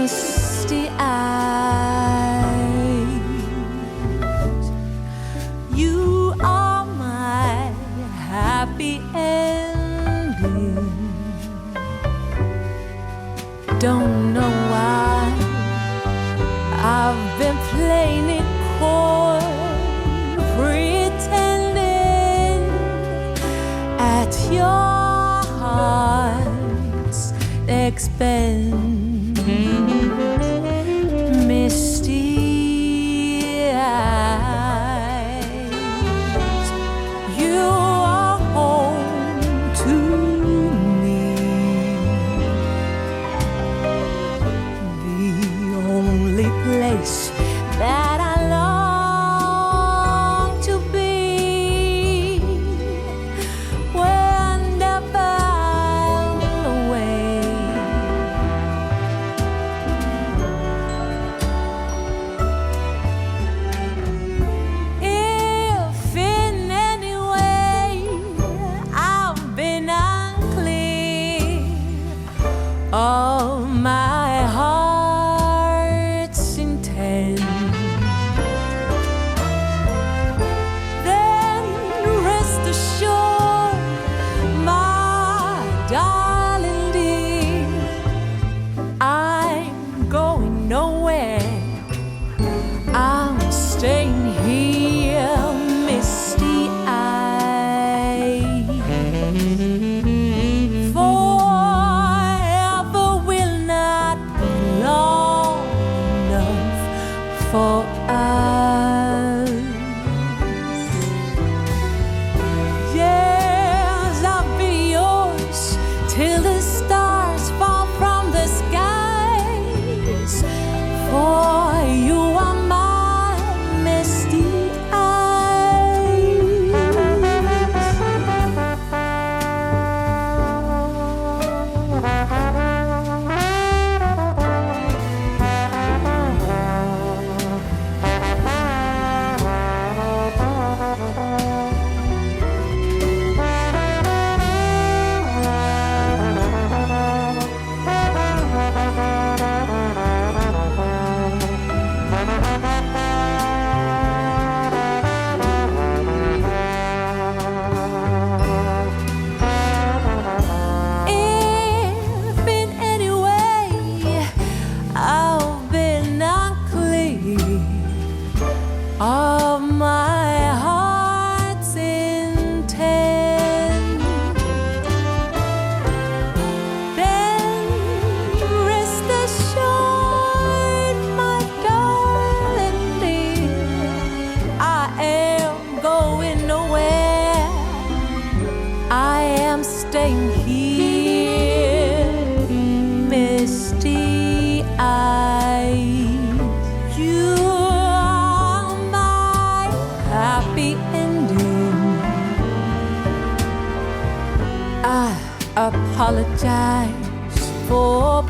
misty eyes. You are my happy ending. Don't know why I've been playing it coy, pretending at your heart's expense. Misty eyes, you are home to me. The only place that I long to be, whenever I'm away. If in any way I've been unclear of my heart's intent, then rest assured, my darling dear, I'm going nowhere. I'm staying here, misty eyes. Forever will not be long enough for us. Yes, I'll be yours till the stars fall from the skies. For you are my misty eyes. If in any way I've been unclear of my heart's intent, then rest assured, my darling dear, I am going nowhere. I am staying here, misty eyes. You are my happy ending. I apologize for